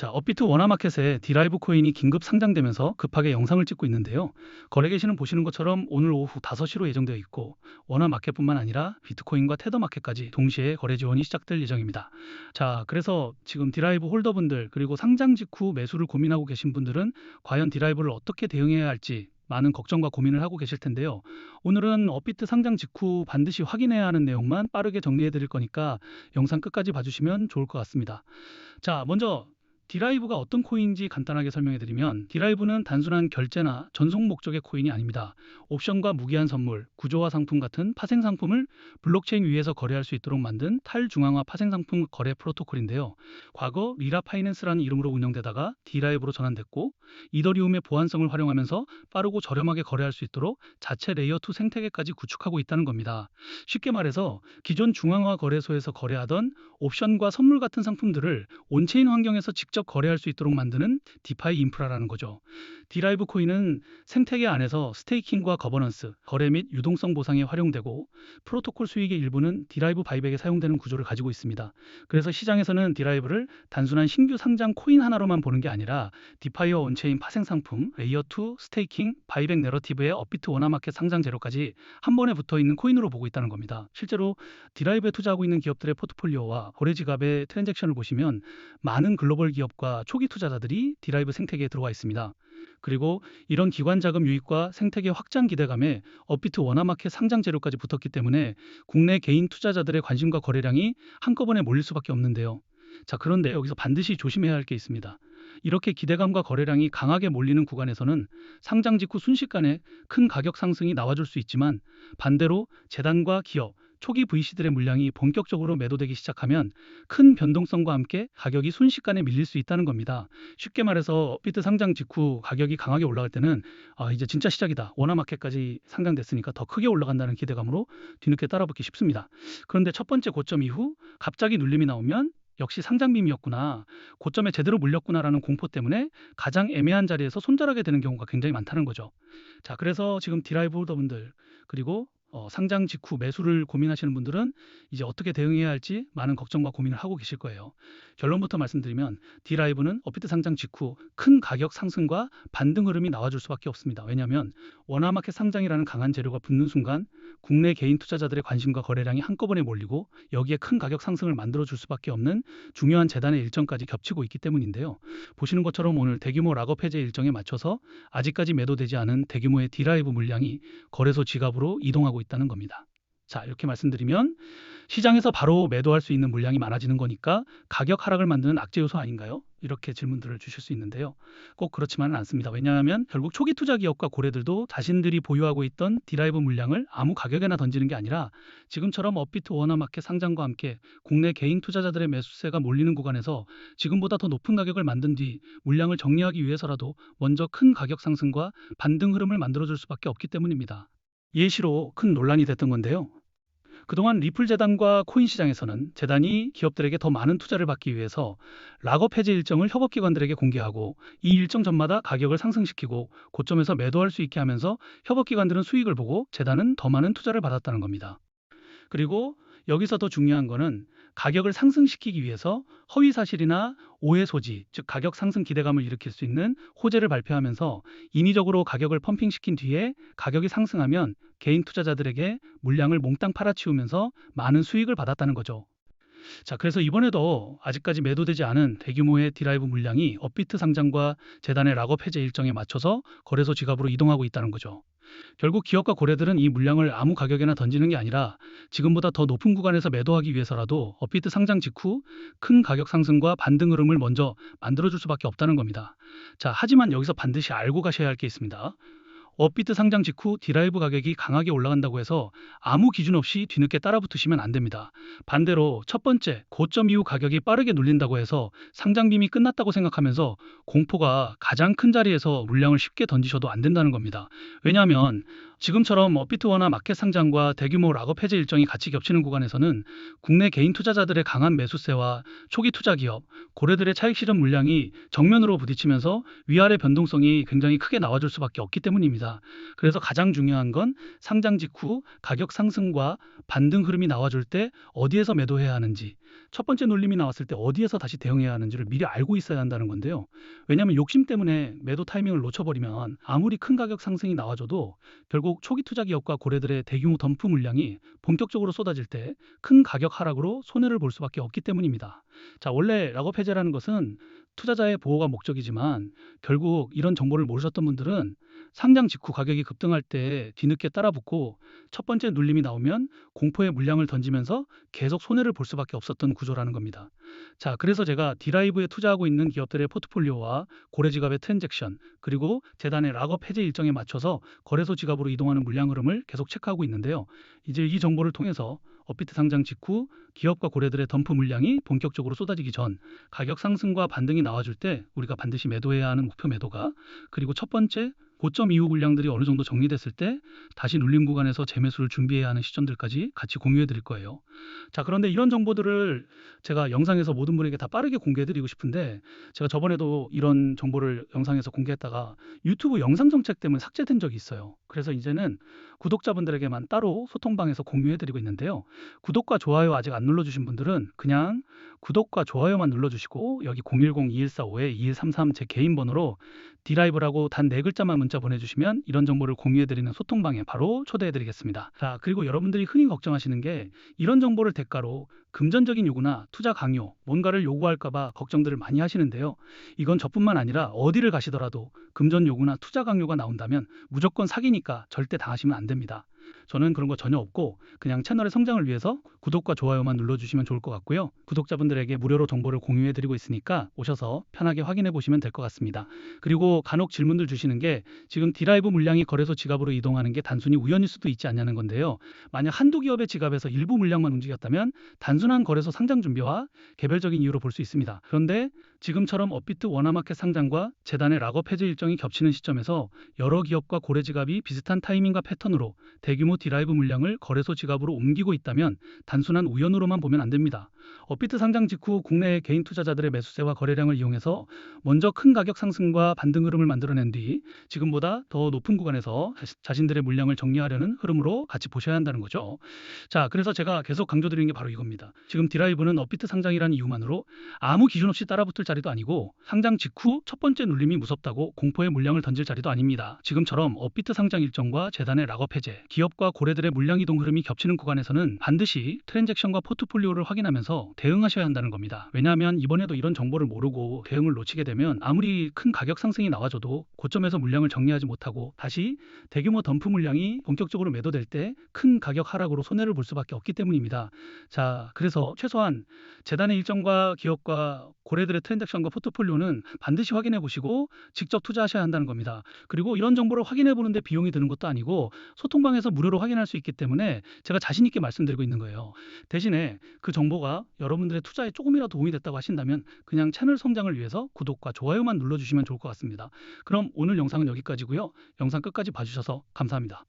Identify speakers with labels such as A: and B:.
A: 자, 업비트 워낙마켓에 디라이브 코인이 긴급 상장되면서 급하게 영상을 찍고 있는데요. 거래 게시는 보시는 것처럼 오늘 오후 5시로 예정되어 있고 워낙마켓뿐만 아니라 비트코인과 테더마켓까지 동시에 거래 지원이 시작될 예정입니다. 자, 그래서 지금 디라이브 홀더분들 그리고 상장 직후 매수를 고민하고 계신 분들은 과연 디라이브를 어떻게 대응해야 할지 많은 걱정과 고민을 하고 계실 텐데요. 오늘은 업비트 상장 직후 반드시 확인해야 하는 내용만 빠르게 정리해 드릴 거니까 영상 끝까지 봐주시면 좋을 것 같습니다. 자, 먼저 디라이브가 어떤 코인인지 간단하게 설명해 드리면 디라이브는 단순한 결제나 전송 목적의 코인이 아닙니다. 옵션과 무기한 선물, 구조화 상품 같은 파생 상품을 블록체인 위에서 거래할 수 있도록 만든 탈중앙화 파생 상품 거래 프로토콜인데요. 과거 리라 파이낸스라는 이름으로 운영되다가 디라이브로 전환됐고 이더리움의 보안성을 활용하면서 빠르고 저렴하게 거래할 수 있도록 자체 레이어 2 생태계까지 구축하고 있다는 겁니다. 쉽게 말해서 기존 중앙화 거래소에서 거래하던 옵션과 선물 같은 상품들을 온체인 환경에서 직접 거래할 수 있도록 만드는 디파이 인프라라는 거죠. 디라이브 코인은 생태계 안에서 스테이킹과 거버넌스, 거래 및 유동성 보상에 활용되고 프로토콜 수익의 일부는 디라이브 바이백에 사용되는 구조를 가지고 있습니다. 그래서 시장에서는 디라이브를 단순한 신규 상장 코인 하나로만 보는 게 아니라 디파이어 온체인 파생 상품, 레이어 2, 스테이킹, 바이백 내러티브의 업비트 원화마켓 상장 재료까지 한 번에 붙어 있는 코인으로 보고 있다는 겁니다. 실제로 디라이브에 투자하고 있는 기업들의 포트폴리오와 거래 지갑의 트랜잭션을 보시면 많은 글로벌 기업과 초기 투자자들이 디라이브 생태계에 들어와 있습니다. 그리고 이런 기관 자금 유입과 생태계 확장 기대감에 업비트 원화마켓 상장 재료까지 붙었기 때문에 국내 개인 투자자들의 관심과 거래량이 한꺼번에 몰릴 수밖에 없는데요. 자, 그런데 여기서 반드시 조심해야 할 게 있습니다. 이렇게 기대감과 거래량이 강하게 몰리는 구간에서는 상장 직후 순식간에 큰 가격 상승이 나와줄 수 있지만 반대로 재단과 기업, 초기 VC들의 물량이 본격적으로 매도되기 시작하면 큰 변동성과 함께 가격이 순식간에 밀릴 수 있다는 겁니다. 쉽게 말해서 업비트 상장 직후 가격이 강하게 올라갈 때는 이제 진짜 시작이다. 원화마켓까지 상장됐으니까 더 크게 올라간다는 기대감으로 뒤늦게 따라붙기 쉽습니다. 그런데 첫 번째 고점 이후 갑자기 눌림이 나오면 역시 상장빔이었구나, 고점에 제대로 물렸구나라는 공포 때문에 가장 애매한 자리에서 손절하게 되는 경우가 굉장히 많다는 거죠. 자, 그래서 지금 디라이브 홀더분들 그리고 상장 직후 매수를 고민하시는 분들은 이제 어떻게 대응해야 할지 많은 걱정과 고민을 하고 계실 거예요. 결론부터 말씀드리면 디라이브는 업비트 상장 직후 큰 가격 상승과 반등 흐름이 나와줄 수밖에 없습니다. 왜냐하면 원화마켓 상장이라는 강한 재료가 붙는 순간 국내 개인 투자자들의 관심과 거래량이 한꺼번에 몰리고 여기에 큰 가격 상승을 만들어줄 수밖에 없는 중요한 재단의 일정까지 겹치고 있기 때문인데요. 보시는 것처럼 오늘 대규모 락업 해제 일정에 맞춰서 아직까지 매도되지 않은 대규모의 디라이브 물량이 거래소 지갑으로 이동하고 있다는 겁니다. 자, 이렇게 말씀드리면 시장에서 바로 매도할 수 있는 물량이 많아지는 거니까 가격 하락을 만드는 악재 요소 아닌가요? 이렇게 질문들을 주실 수 있는데요. 꼭 그렇지만은 않습니다. 왜냐하면 결국 초기 투자 기업과 고래들도 자신들이 보유하고 있던 디라이브 물량을 아무 가격에나 던지는 게 아니라 지금처럼 업비트 원화마켓 상장과 함께 국내 개인 투자자들의 매수세가 몰리는 구간에서 지금보다 더 높은 가격을 만든 뒤 물량을 정리하기 위해서라도 먼저 큰 가격 상승과 반등 흐름을 만들어줄 수밖에 없기 때문입니다. 예시로 큰 논란이 됐던 건데요. 그동안 리플 재단과 코인 시장에서는 재단이 기업들에게 더 많은 투자를 받기 위해서 락업 해제 일정을 협업기관들에게 공개하고 이 일정 전마다 가격을 상승시키고 고점에서 매도할 수 있게 하면서 협업기관들은 수익을 보고 재단은 더 많은 투자를 받았다는 겁니다. 그리고 여기서 더 중요한 거는 가격을 상승시키기 위해서 허위 사실이나 오해 소지, 즉 가격 상승 기대감을 일으킬 수 있는 호재를 발표하면서 인위적으로 가격을 펌핑시킨 뒤에 가격이 상승하면 개인 투자자들에게 물량을 몽땅 팔아치우면서 많은 수익을 받았다는 거죠. 자, 그래서 이번에도 아직까지 매도되지 않은 대규모의 디라이브 물량이 업비트 상장과 재단의 락업 해제 일정에 맞춰서 거래소 지갑으로 이동하고 있다는 거죠. 결국 기업과 고래들은 이 물량을 아무 가격에나 던지는 게 아니라 지금보다 더 높은 구간에서 매도하기 위해서라도 업비트 상장 직후 큰 가격 상승과 반등 흐름을 먼저 만들어줄 수밖에 없다는 겁니다. 자, 하지만 여기서 반드시 알고 가셔야 할 게 있습니다. 업비트 상장 직후 디라이브 가격이 강하게 올라간다고 해서 아무 기준 없이 뒤늦게 따라붙으시면 안 됩니다. 반대로 첫 번째, 고점 이후 가격이 빠르게 눌린다고 해서 상장빔이 끝났다고 생각하면서 공포가 가장 큰 자리에서 물량을 쉽게 던지셔도 안 된다는 겁니다. 왜냐하면 지금처럼 업비트 원화 마켓 상장과 대규모 락업 해제 일정이 같이 겹치는 구간에서는 국내 개인 투자자들의 강한 매수세와 초기 투자 기업, 고래들의 차익 실현 물량이 정면으로 부딪히면서 위아래 변동성이 굉장히 크게 나와줄 수밖에 없기 때문입니다. 그래서 가장 중요한 건 상장 직후 가격 상승과 반등 흐름이 나와줄 때 어디에서 매도해야 하는지, 첫 번째 눌림이 나왔을 때 어디에서 다시 대응해야 하는지를 미리 알고 있어야 한다는 건데요. 왜냐하면 욕심 때문에 매도 타이밍을 놓쳐버리면 아무리 큰 가격 상승이 나와줘도 결국 초기 투자 기업과 고래들의 대규모 덤프 물량이 본격적으로 쏟아질 때 큰 가격 하락으로 손해를 볼 수밖에 없기 때문입니다. 자, 원래 락업 해제라는 것은 투자자의 보호가 목적이지만 결국 이런 정보를 모르셨던 분들은 상장 직후 가격이 급등할 때 뒤늦게 따라붙고 첫 번째 눌림이 나오면 공포의 물량을 던지면서 계속 손해를 볼 수밖에 없었던 구조라는 겁니다. 자, 그래서 제가 디라이브에 투자하고 있는 기업들의 포트폴리오와 고래 지갑의 트랜잭션, 그리고 재단의 락업 해제 일정에 맞춰서 거래소 지갑으로 이동하는 물량 흐름을 계속 체크하고 있는데요. 이제 이 정보를 통해서 업비트 상장 직후 기업과 고래들의 덤프 물량이 본격적으로 쏟아지기 전 가격 상승과 반등이 나와줄 때 우리가 반드시 매도해야 하는 목표 매도가, 그리고 첫 번째 고점 이후 물량들이 어느 정도 정리됐을 때 다시 눌림 구간에서 재매수를 준비해야 하는 시점들까지 같이 공유해 드릴 거예요. 자, 그런데 이런 정보들을 제가 영상에서 모든 분에게 다 빠르게 공개해 드리고 싶은데, 제가 저번에도 이런 정보를 영상에서 공개했다가 유튜브 영상 정책 때문에 삭제된 적이 있어요. 그래서 이제는 구독자분들에게만 따로 소통방에서 공유해 드리고 있는데요. 구독과 좋아요 아직 안 눌러주신 분들은 그냥 구독과 좋아요만 눌러주시고 여기 010-2145-2133 제 개인 번호로 디라이브라고 단 네 글자만 문자 보내주시면 이런 정보를 공유해드리는 소통방에 바로 초대해드리겠습니다. 자, 그리고 여러분들이 흔히 걱정하시는 게 이런 정보를 대가로 금전적인 요구나 투자 강요, 뭔가를 요구할까봐 걱정들을 많이 하시는데요. 이건 저뿐만 아니라 어디를 가시더라도 금전 요구나 투자 강요가 나온다면 무조건 사기니까 절대 당하시면 안 됩니다. 저는 그런 거 전혀 없고 그냥 채널의 성장을 위해서 구독과 좋아요만 눌러주시면 좋을 것 같고요. 구독자분들에게 무료로 정보를 공유해드리고 있으니까 오셔서 편하게 확인해 보시면 될 것 같습니다. 그리고 간혹 질문들 주시는 게 지금 디라이브 물량이 거래소 지갑으로 이동하는 게 단순히 우연일 수도 있지 않냐는 건데요. 만약 한두 기업의 지갑에서 일부 물량만 움직였다면 단순한 거래소 상장 준비와 개별적인 이유로 볼 수 있습니다. 그런데 지금처럼 업비트 원화마켓 상장과 재단의 락업 해제 일정이 겹치는 시점에서 여러 기업과 고래 지갑이 비슷한 타이밍과 패턴으로 대규모 디라이브 물량을 거래소 지갑으로 옮기고 있다면 단순한 우연으로만 보면 안 됩니다. 업비트 상장 직후 국내 개인 투자자들의 매수세와 거래량을 이용해서 먼저 큰 가격 상승과 반등 흐름을 만들어낸 뒤 지금보다 더 높은 구간에서 자신들의 물량을 정리하려는 흐름으로 같이 보셔야 한다는 거죠. 자, 그래서 제가 계속 강조드리는 게 바로 이겁니다. 지금 디라이브는 업비트 상장이라는 이유만으로 아무 기준 없이 따라붙을 자리도 아니고 상장 직후 첫 번째 눌림이 무섭다고 공포의 물량을 던질 자리도 아닙니다. 지금처럼 업비트 상장 일정과 재단의 락업 해제, 기업과 고래들의 물량 이동 흐름이 겹치는 구간에서는 반드시 트랜잭션과 포트폴리오를 확인하면서 대응하셔야 한다는 겁니다. 왜냐하면 이번에도 이런 정보를 모르고 대응을 놓치게 되면 아무리 큰 가격 상승이 나와줘도 고점에서 물량을 정리하지 못하고 다시 대규모 덤프 물량이 본격적으로 매도될 때 큰 가격 하락으로 손해를 볼 수밖에 없기 때문입니다. 자, 그래서 최소한 재단의 일정과 기업과 고래들의 트랜잭션과 포트폴리오는 반드시 확인해 보시고 직접 투자하셔야 한다는 겁니다. 그리고 이런 정보를 확인해 보는데 비용이 드는 것도 아니고 소통방에서 무료로 확인할 수 있기 때문에 제가 자신 있게 말씀드리고 있는 거예요. 대신에 그 정보가 여러분들의 투자에 조금이라도 도움이 됐다고 하신다면 그냥 채널 성장을 위해서 구독과 좋아요만 눌러주시면 좋을 것 같습니다. 그럼 오늘 영상은 여기까지고요. 영상 끝까지 봐주셔서 감사합니다.